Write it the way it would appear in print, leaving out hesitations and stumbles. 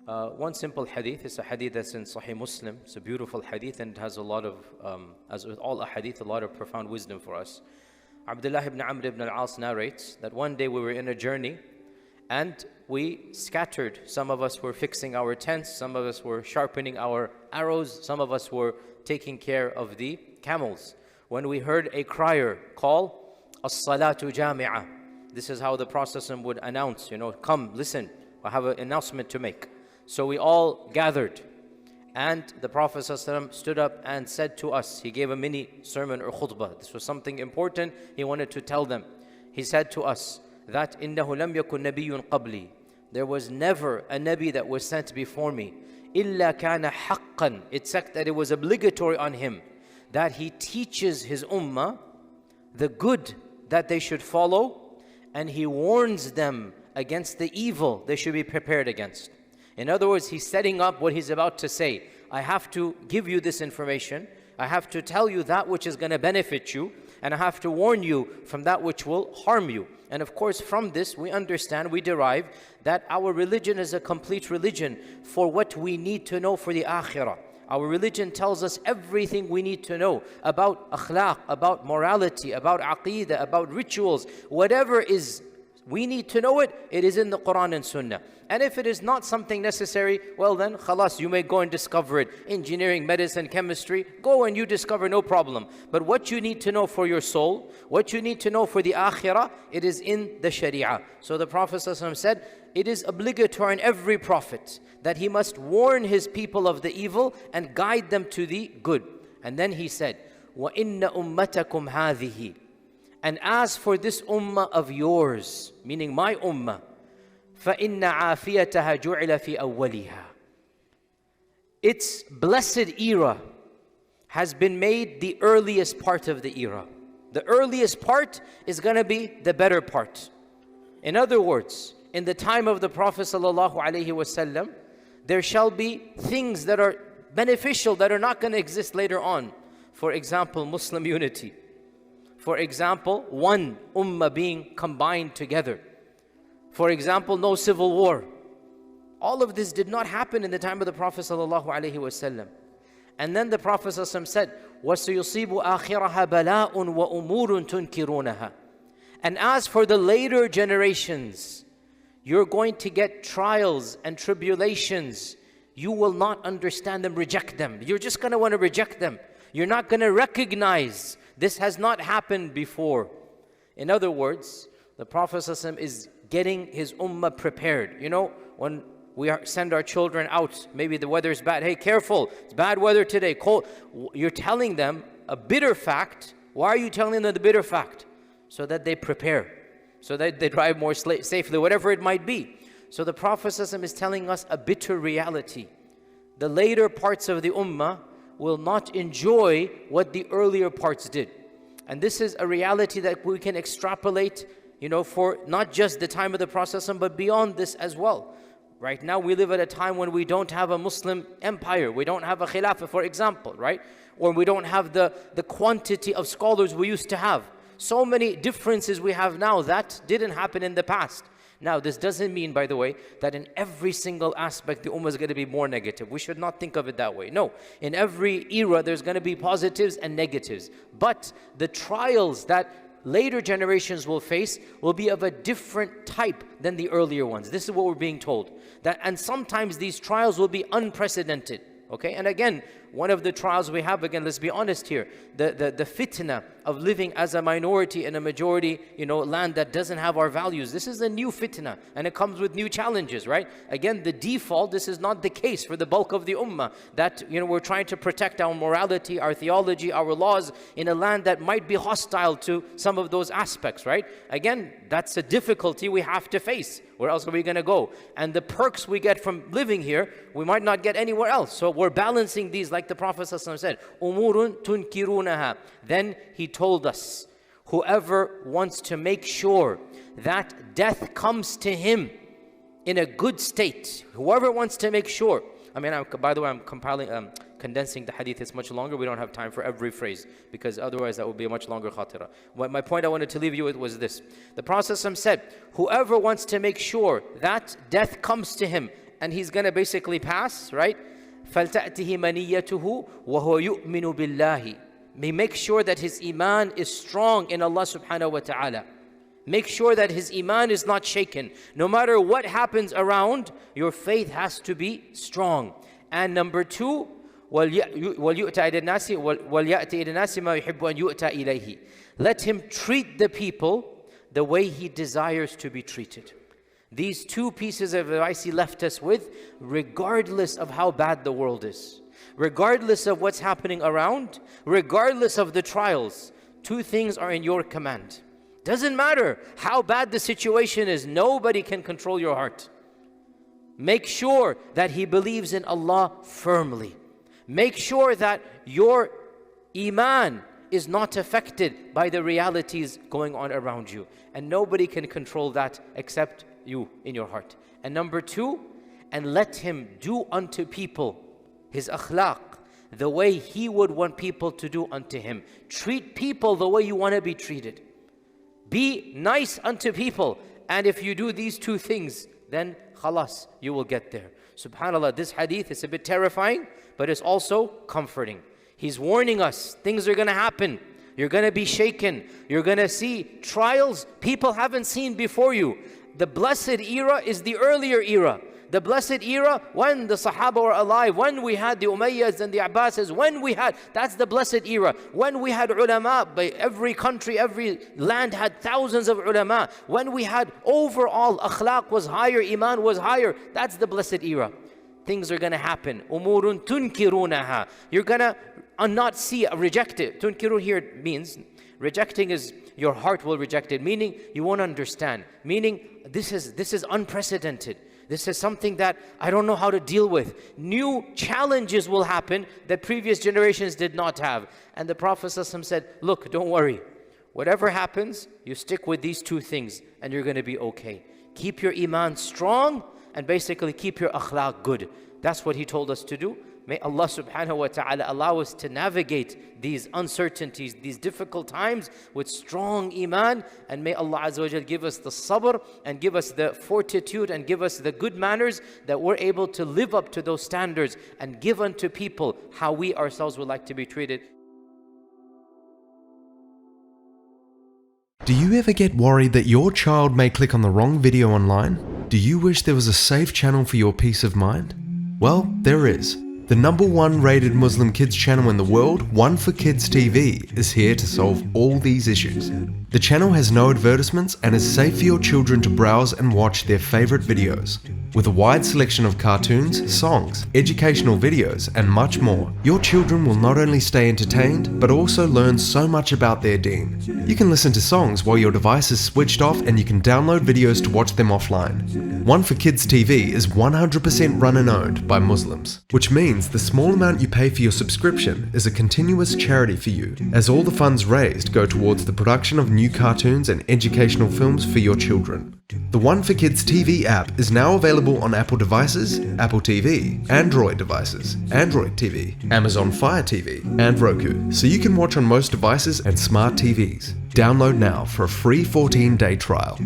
One simple hadith is a hadith that's in Sahih Muslim. It's a beautiful hadith and it has a lot of, as with all hadith, a lot of profound wisdom for us. Abdullah ibn Amr ibn al-As narrates that one day we were in a journey and we scattered. Some of us were fixing our tents, some of us were sharpening our arrows, some of us were taking care of the camels. When we heard a crier call, As-salatu jami'ah. This is how the Prophet would announce, come, listen, I have an announcement to make. So we all gathered, and the Prophet stood up and said to us, he gave a mini sermon or khutbah. This was something important he wanted to tell them. He said to us that إِنَّهُ لَمْ يَكُنْ نَبِيٌّ قَبْلِي. There was never a Nabi that was sent before me. إِلَّا كَانَ حَقًّا. Except that it was obligatory on him that he teaches his ummah the good that they should follow, and he warns them against the evil they should be prepared against. In other words, he's setting up what he's about to say. I have to give you this information. I have to tell you that which is going to benefit you, and I have to warn you from that which will harm you. And of course, from this, we understand, we derive that our religion is a complete religion for what we need to know for the akhirah. Our religion tells us everything we need to know about akhlaq, about morality, about aqeedah, about rituals. Whatever is we need to know it, it is in the Quran and Sunnah. And if it is not something necessary, well then, khalas, you may go and discover it. Engineering, medicine, chemistry, go and you discover, no problem. But what you need to know for your soul, what you need to know for the akhirah, it is in the sharia. So the Prophet ﷺ said, it is obligatory on every prophet that he must warn his people of the evil and guide them to the good. And then he said, وَإِنَّ أُمَّتَكُمْ هَذِهِ. And as for this ummah of yours, meaning my ummah, فَإِنَّ عَافِيَتَهَا جُعِلَ فِي أَوَّلِهَا. Its blessed era has been made the earliest part of the era. The earliest part is going to be the better part. In other words, in the time of the Prophet ﷺ, there shall be things that are beneficial that are not going to exist later on. For example, Muslim unity. For example, one ummah being combined together. For example, no civil war. All of this did not happen in the time of the Prophet ﷺ. And then the Prophet ﷺ said, وَسَيُصِيبُ آخِرَهَا بَلَاءٌ وَأُمُورٌ تُنْكِرُونَهَا. And as for the later generations, you're going to get trials and tribulations. You will not understand them, reject them. You're just going to want to reject them. You're not going to recognize this has not happened before. In other words, the Prophet ﷺ is getting his ummah prepared. When we send our children out, maybe the weather is bad. Hey, careful, it's bad weather today, cold. You're telling them a bitter fact. Why are you telling them the bitter fact? So that they prepare, so that they drive more safely, whatever it might be. So the Prophet ﷺ is telling us a bitter reality. The later parts of the ummah will not enjoy what the earlier parts did. And this is a reality that we can extrapolate, for not just the time of the Prophet ﷺ, but beyond this as well. Right now we live at a time when we don't have a Muslim empire, we don't have a khilafah, for example, right? Or we don't have the quantity of scholars we used to have. So many differences we have now that didn't happen in the past. Now, this doesn't mean, by the way, that in every single aspect the ummah is going to be more negative. We should not think of it that way. No, in every era there's going to be positives and negatives. But the trials that later generations will face will be of a different type than the earlier ones. This is what we're being told. And sometimes these trials will be unprecedented. Okay, and again, one of the trials we have, again, let's be honest here, the fitna of living as a minority in a majority, land that doesn't have our values. This is a new fitna, and it comes with new challenges, right? Again, the default, this is not the case for the bulk of the ummah, that, we're trying to protect our morality, our theology, our laws in a land that might be hostile to some of those aspects, right? Again, that's a difficulty we have to face. Where else are we going to go? And the perks we get from living here, we might not get anywhere else. So we're balancing these, like the Prophet ﷺ said, أُمُورٌ تُنْكِرُونَهَا. Then he told us, whoever wants to make sure that death comes to him in a good state, whoever wants to make sure. By the way, I'm condensing the hadith. It's much longer. We don't have time for every phrase, because otherwise that would be a much longer khatira. My point I wanted to leave you with was this. The Prophet ﷺ said, whoever wants to make sure that death comes to him and he's going to basically pass, right? فَلْتَأْتِهِ مَنِيَّتُهُ وَهُوَ يُؤْمِنُ بِاللَّهِ. Make sure that his iman is strong in Allah subhanahu wa ta'ala. Make sure that his iman is not shaken. No matter what happens around, your faith has to be strong. And number two, وَلْيَأْتِ إِلَى النَّاسِ مَا يُحِبُّ أَنْ يُؤْتَى إِلَيْهِ. Let him treat the people the way he desires to be treated. These two pieces of advice he left us with, regardless of how bad the world is, regardless of what's happening around, regardless of the trials, two things are in your command. Doesn't matter how bad the situation is, nobody can control your heart. Make sure that he believes in Allah firmly. Make sure that your iman is not affected by the realities going on around you. And nobody can control that except you in your heart. And number two, and let him do unto people his akhlaq, the way he would want people to do unto him. Treat people the way you want to be treated. Be nice unto people. And if you do these two things, then khalas, you will get there. SubhanAllah, this hadith is a bit terrifying, but it's also comforting. He's warning us, things are going to happen. You're going to be shaken. You're going to see trials people haven't seen before you. The blessed era is the earlier era. The blessed era when the Sahaba were alive, when we had the Umayyads and the Abbasids, that's the blessed era. When we had ulama, by every country, every land had thousands of ulama. When we had overall akhlaq was higher, iman was higher, that's the blessed era. Things are going to happen. Umurun tunkirunaha. You're going to not see, reject it. Tunkirun here means, rejecting is your heart will reject it, meaning you won't understand. Meaning this is unprecedented. This is something that I don't know how to deal with. New challenges will happen that previous generations did not have. And the Prophet ﷺ said, look, don't worry. Whatever happens, you stick with these two things and you're going to be okay. Keep your iman strong and basically keep your akhlaq good. That's what he told us to do. May Allah subhanahu wa ta'ala allow us to navigate these uncertainties, these difficult times with strong iman. And may Allah azza wa jal give us the sabr and give us the fortitude and give us the good manners that we're able to live up to those standards and give unto people how we ourselves would like to be treated. Do you ever get worried that your child may click on the wrong video online? Do you wish there was a safe channel for your peace of mind? Well, there is. The #1 rated Muslim kids channel in the world, One for Kids TV, is here to solve all these issues. The channel has no advertisements and is safe for your children to browse and watch their favorite videos. With a wide selection of cartoons, songs, educational videos, and much more, your children will not only stay entertained, but also learn so much about their deen. You can listen to songs while your device is switched off, and you can download videos to watch them offline. One for Kids TV is 100% run and owned by Muslims, which means the small amount you pay for your subscription is a continuous charity for you, as all the funds raised go towards the production of new cartoons and educational films for your children. The One for Kids TV app is now available on Apple devices, Apple TV, Android devices, Android TV, Amazon Fire TV, and Roku, so you can watch on most devices and smart TVs. Download now for a free 14-day trial.